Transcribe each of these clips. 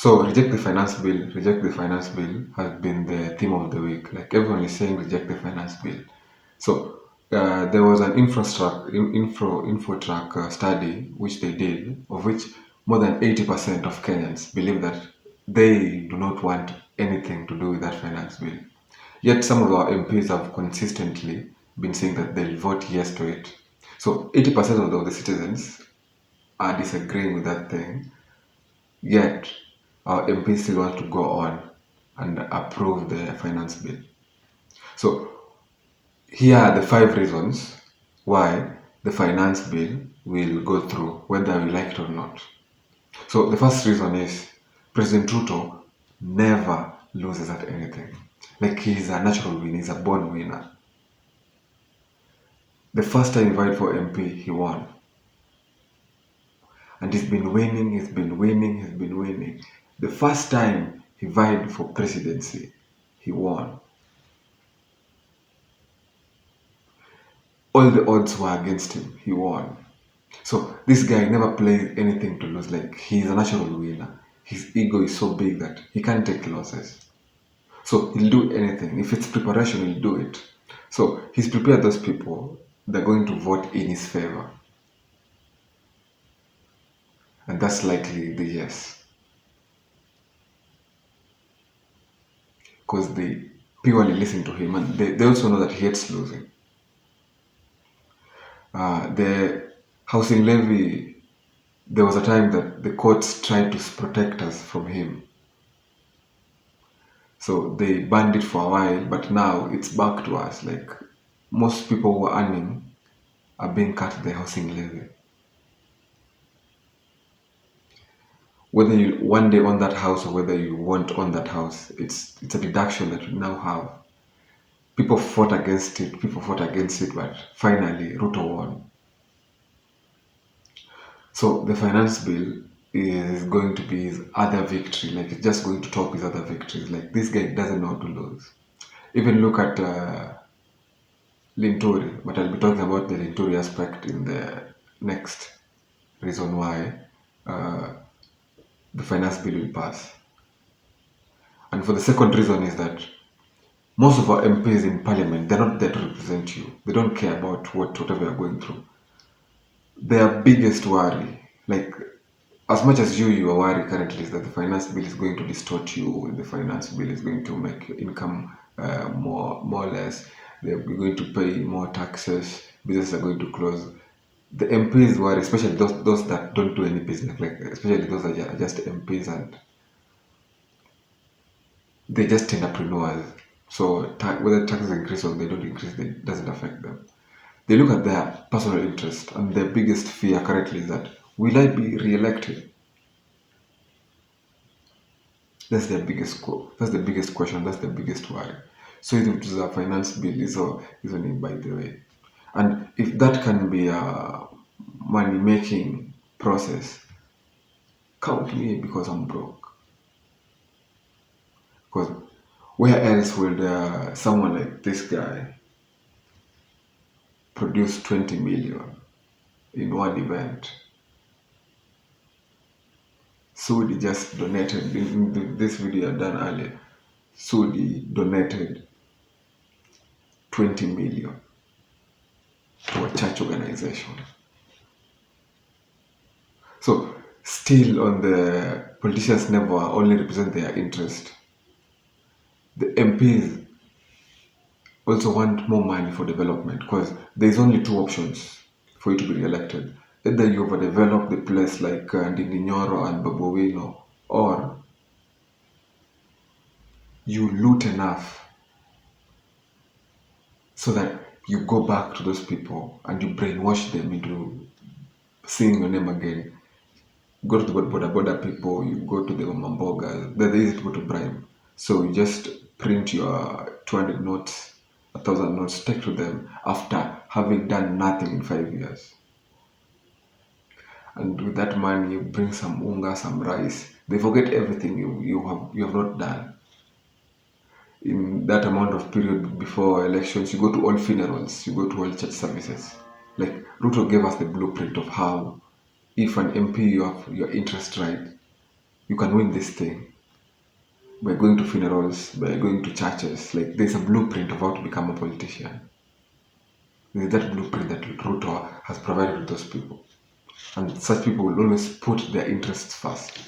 So reject the finance bill has been the theme of the week. Like everyone is saying, reject the finance bill. So there was an infotrack study which they did, of which more than 80% of Kenyans believe that they do not want anything to do with that finance bill. Yet some of our MPs have consistently been saying that they'll vote yes to it. So 80% of the citizens are disagreeing with that thing, yet our MPs still want to go on and approve the finance bill. So here are the 5 reasons why the finance bill will go through, whether we like it or not. So the first reason is President Ruto never loses at anything. Like he's a natural winner, he's a born winner. The first time he vied for MP, he won. And he's been winning, he's been winning, he's been winning. The first time he vied for presidency, he won. All the odds were against him, he won. So this guy never plays anything to lose. Like he's a natural winner. His ego is so big that he can't take losses. So he'll do anything. If it's preparation, he'll do it. So he's prepared those people, they're going to vote in his favor. And that's likely the yes. Because they purely listen to him and they also know that he hates losing. The housing levy, there was a time that the courts tried to protect us from him. So they banned it for a while, but now it's back to us. Like most people who are earning are being cut the housing levy. Whether you one day own that house or whether you won't own that house, it's a deduction that you now have. People fought against it, but finally Ruto won. So the finance bill is going to be his other victory. Like it's just going to top his other victories. Like this guy doesn't know how to lose. Even look at Linturi, but I'll be talking about the Linturi aspect in the next reason why uh, the finance bill will pass. And for the second reason is that most of our MPs in parliament, they're not there to represent you. They don't care about whatever you're going through. Their biggest worry, like as much as your worry currently is that the finance bill is going to distort you, the finance bill is going to make your income more or less, they're going to pay more taxes, businesses are going to close. The MPs worry, especially those that don't do any business, like especially those that are just MPs and they just entrepreneurs. So whether taxes increase or they don't increase, it doesn't affect them. They look at their personal interest, and their biggest fear currently is that will I be re-elected? That's their biggest That's the biggest question. That's the biggest worry. So it is a finance bill is only by the way, and if that can be a money making process, count me because I'm broke. Because where else would someone like this guy produce 20 million in one event? Sudi just donated in this video I done earlier. Sudi donated 20 million to a church organization. So still on the politicians never only represent their interest. The MPs also want more money for development because there's only two options for you to be re-elected. Either you overdevelop the place like Ndinginyoro and Babowino, or you loot enough so that you go back to those people and you brainwash them into seeing your name again. Go to the border people, you go to the Mamboga, they're the easy people to bribe. So you just print your 200 notes, 1,000 notes, take to them after having done nothing in 5 years. And with that money, you bring some unga, some rice. They forget everything you have not done. In that amount of period before elections, you go to all funerals, you go to all church services. Like Ruto gave us the blueprint of how, if an MP you have your interest right, You can win this thing by going to funerals, by going to churches. Like there's a blueprint of how to become a politician. There's that blueprint that Ruto has provided to those people. And such people will always put their interests first.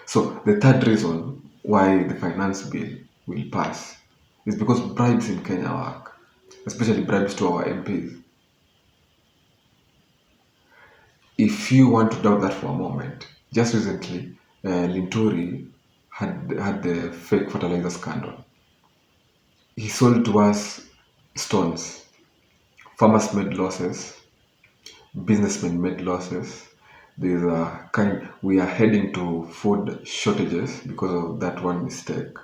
So the third reason why the finance bill will pass is because bribes in Kenya work, especially bribes to our MPs. If you want to doubt that for a moment, just recently, Linturi had the fake fertilizer scandal. He sold to us stones. Farmers made losses, businessmen made losses. We are heading to food shortages because of that one mistake.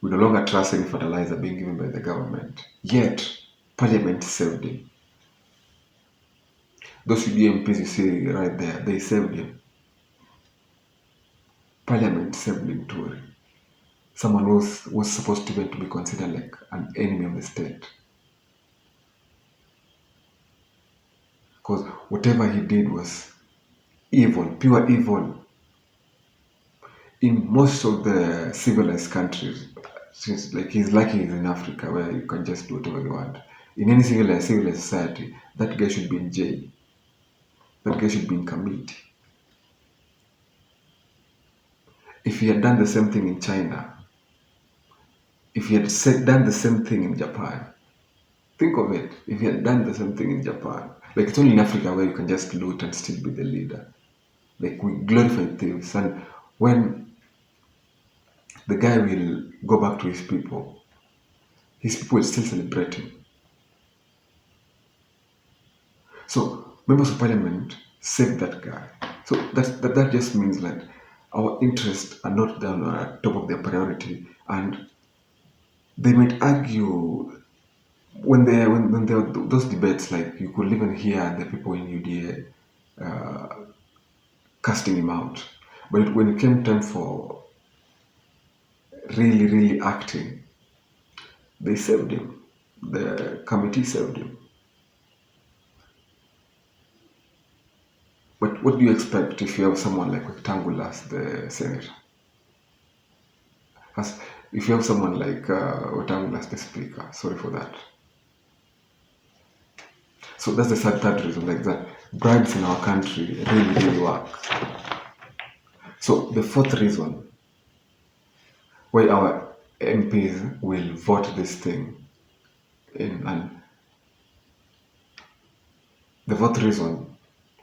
We no longer trust any fertilizer being given by the government. Yet, Parliament saved him. Those UDA MPs you see right there, they saved him. Parliament saved him too. Someone who was supposed to be considered like an enemy of the state. Because whatever he did was evil, pure evil. In most of the civilized countries, since like he's lucky he's in Africa where you can just do whatever you want. In any civilized society, that guy should be in jail. That guy should be in committee. If he had done the same thing in China, if he had done the same thing in Japan, think of it. If he had done the same thing in Japan, like it's only in Africa where you can just loot and still be the leader. Like we glorify thieves, and when the guy will go back to his people will still celebrate him. So members of parliament saved that guy. So that just means that our interests are not down at top of their priority, and they might argue when there are those debates, like you could even hear the people in UDA casting him out. But when it came time for really acting, they saved him. The committee saved him. But what do you expect if you have someone like Wetangula as the senator? As if you have someone like Wetangula as the speaker? Sorry for that. So that's the third reason, like that bribes in our country really work. So the fourth reason why our MPs will vote this thing in, and the fourth reason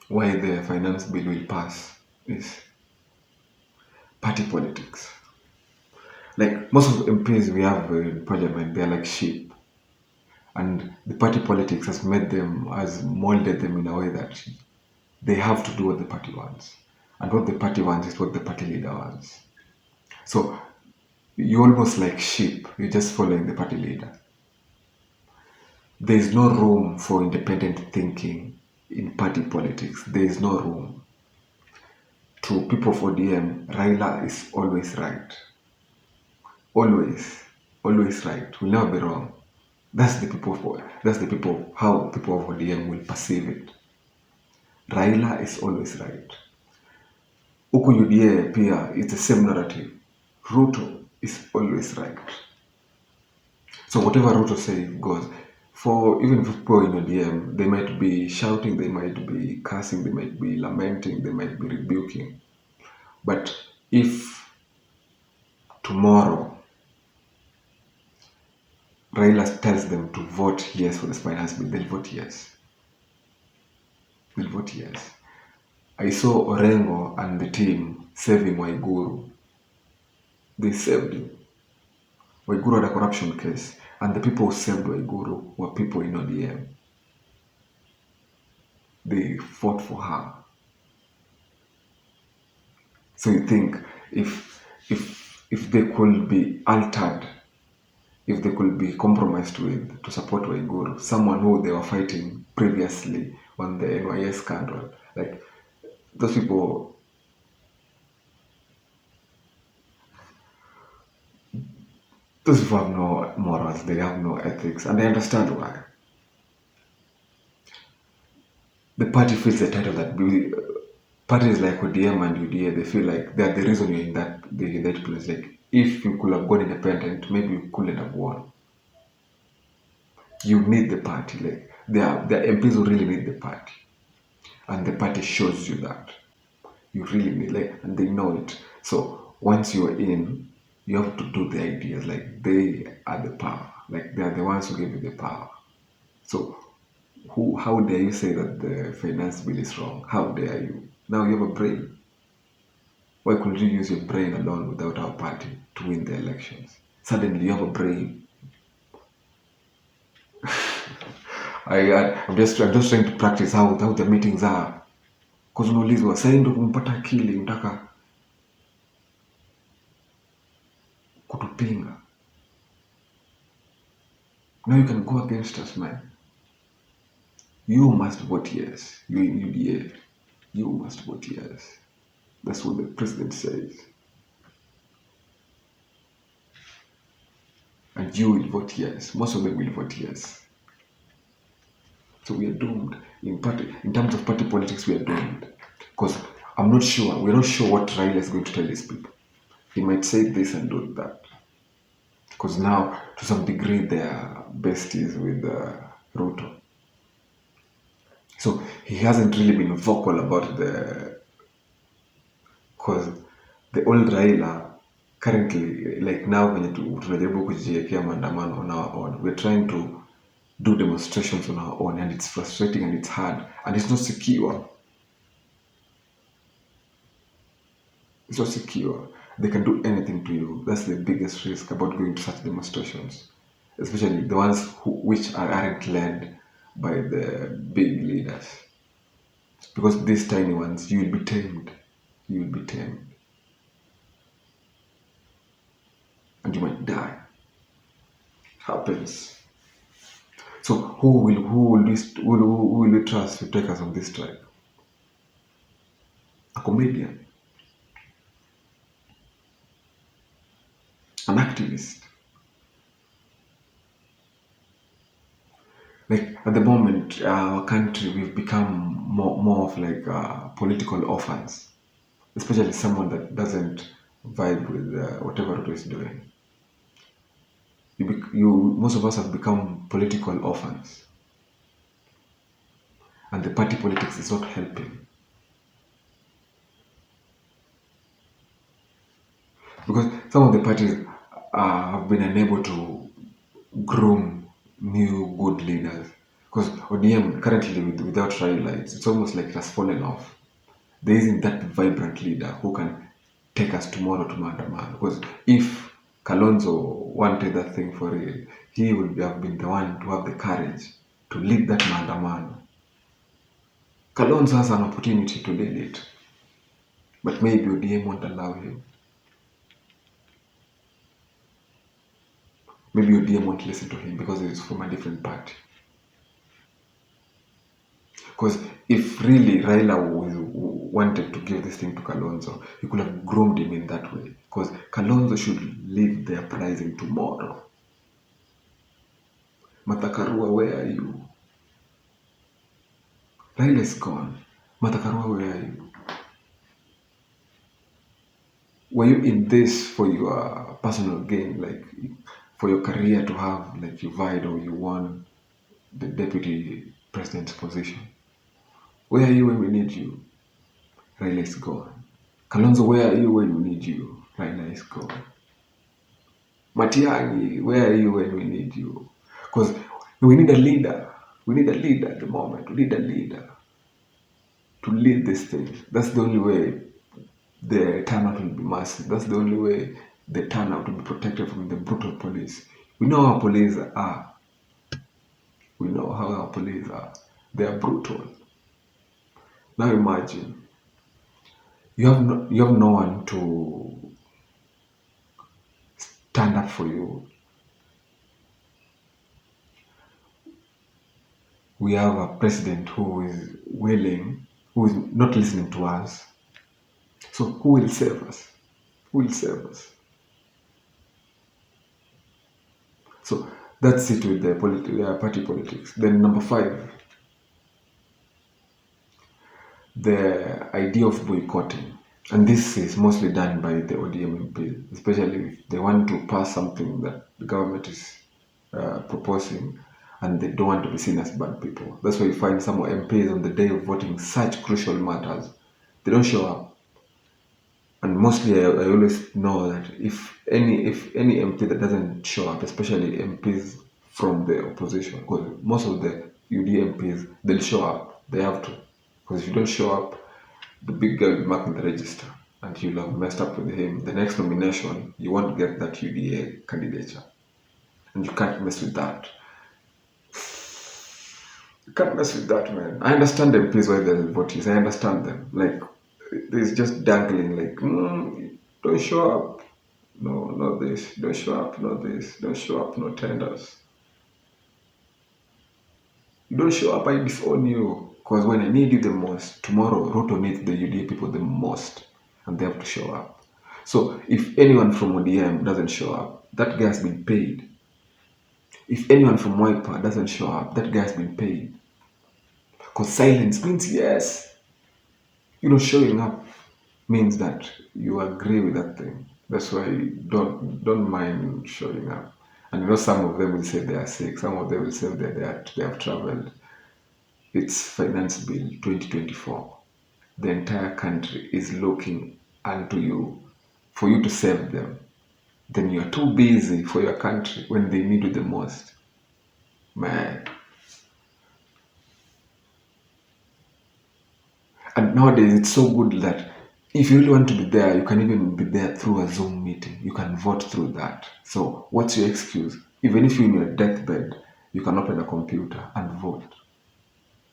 why the finance bill will pass is party politics. Like most of the MPs we have in parliament, they're like sheep. And the party politics has molded them in a way that they have to do what the party wants. And what the party wants is what the party leader wants. So you're almost like sheep, you're just following the party leader. There is no room for independent thinking in party politics. There is no room. To people of ODM, Raila is always right. Always right. Will never be wrong. That's the people how people of ODM will perceive it. Raila is always right. Huku UDA pia, it's the same narrative. Ruto is always right. So whatever Ruto says goes. For even people in ODM, they might be shouting, they might be cursing, they might be lamenting, they might be rebuking. But if tomorrow Raila tells them to vote yes for the finance bill, they'll vote yes. They'll vote yes. I saw Orengo and the team saving Waiguru. They saved him. Waiguru had a corruption case, and the people who saved Waiguru were people in ODM. They fought for her. So you think if they could be altered, if they could be compromised with to support Waiguru, someone who they were fighting previously on the NYS scandal, like those people have no morals, they have no ethics, and I understand why. The party feels entitled that Parties like ODM and UDA, they feel like they're the reason you're in that place. Like if you could have gone independent, maybe you couldn't have won. You need the party. Like their MPs who really need the party, and the party shows you that you really need, like, and they know it. So once you're in, you have to do the ideas. Like they are the power. Like they are the ones who give you the power. So how dare you say that the finance bill is wrong? How dare you? Now you have a brain. Why couldn't you use your brain alone without our party to win the elections? Suddenly you have a brain. I'm just trying to practice how the meetings are. Because unaulizwa sasa ndio kumpata akili unataka kutupinga. Now you can go against us, man. You must vote yes. You in UDA. You must vote yes. That's what the president says. And you will vote yes. Most of them will vote yes. So we are doomed. In terms of party politics, we are doomed. Because we're not sure what Raila is going to tell these people. He might say this and do that. Because now, to some degree, they are besties with Ruto. So he hasn't really been vocal about because the old Raila currently, like now when tunajaribu kujiwekea maandamano on our own, we're trying to do demonstrations on our own, and it's frustrating and it's hard and it's not secure. It's not secure. They can do anything to you. That's the biggest risk about going to such demonstrations, especially the ones which aren't led by the big leaders. Because these tiny ones, you will be tamed. You will be tamed. And you might die. Happens. So who will we trust to take us on this track? A comedian, an activist. Like at the moment, our country, we've become more of like political orphans, especially someone that doesn't vibe with whatever Ruto is doing. Most of us have become political orphans, and the party politics is not helping because some of the parties have been unable to groom new good leaders. Because ODM currently without Raila, it's almost like it has fallen off. There isn't that vibrant leader who can take us tomorrow to Maandamano. Because if Kalonzo wanted that thing for real, he would have been the one to have the courage to lead that Maandamano. Kalonzo has an opportunity to lead it, but maybe ODM won't allow him. Maybe ODM won't listen to him because he's from a different party. Because if really Raila wanted to give this thing to Kalonzo, he could have groomed him in that way. Because Kalonzo should lead the uprising tomorrow. Martha Karua, where are you? Raila is gone. Martha Karua, where are you? Were you in this for your personal gain, like for your career to have, like you vied or you won the deputy president's position? Where are you when we need you? Raila is gone. Kalonzo, where are you when we need you? Raila is gone. Matiang'i, where are you when we need you? Because we need a leader. We need a leader at the moment. We need a leader to lead this thing. That's the only way the turnout will be massive. That's the only way the turnout will be protected from the brutal police. We know how our police are. We know how our police are. They are brutal. Now imagine you have no one to stand up for you. We have a president who is not listening to us. So who will save us? Who will save us? So that's it with the party politics. Then number 5, the idea of boycotting, and this is mostly done by the ODM MPs, especially if they want to pass something that the government is proposing, and they don't want to be seen as bad people. That's why you find some MPs on the day of voting such crucial matters, they don't show up. And mostly, I always know that if any MP that doesn't show up, especially MPs from the opposition, because most of the UD MPs they'll show up, they have to, because if you don't show up, the big guy will mark in the register, and you'll have messed up with him. The next nomination, you won't get that UDA candidature, and you can't mess with that. You can't mess with that, man. I understand MPs why they'll vote yes. I understand them. Like, there's just dangling, like, don't show up. No, not this. Don't show up, not this. Don't show up, no tenders. You don't show up, I disown you. Because when I need you the most, tomorrow, Ruto needs the UDA people the most. And they have to show up. So, if anyone from ODM doesn't show up, that guy has been paid. If anyone from Wiper doesn't show up, that guy has been paid. Because silence means yes. Showing up means that you agree with that thing. That's why don't mind showing up. And some of them will say they are sick. Some of them will say that they have traveled. It's Finance Bill 2024. The entire country is looking unto you for you to save them. Then you are too busy for your country when they need you the most. Man. And nowadays it's so good that if you really want to be there, you can even be there through a Zoom meeting. You can vote through that. So what's your excuse? Even if you're in your deathbed, you can open a computer and vote.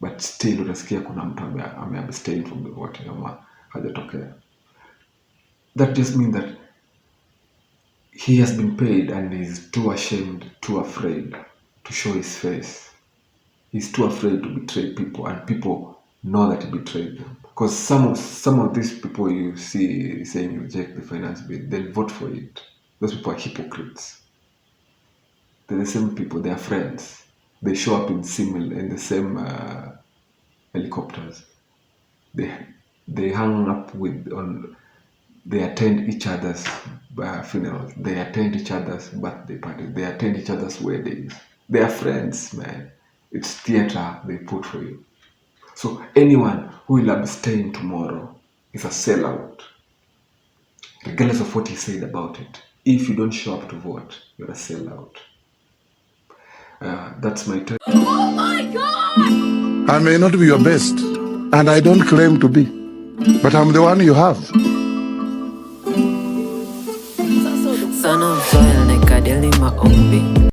But still utasikia kuna mtu ameabstain from the voting ama hajatokea. That just means that he has been paid and is too ashamed, too afraid to show his face. He's too afraid to betray people, and people know that he betrayed them. Because some of these people you see saying reject the finance bill, they'll vote for it. Those people are hypocrites. They're the same people, they are friends. They show up in the same helicopters. They hang up they attend each other's funerals. They attend each other's birthday parties. They attend each other's weddings. They are friends, man. It's theater they put for you. So anyone who will abstain tomorrow is a sellout, regardless of what he said about it. If you don't show up to vote, you're a sellout. That's my turn. Oh my God! I may not be your best, and I don't claim to be, but I'm the one you have. Son of soil, nekadili maombi.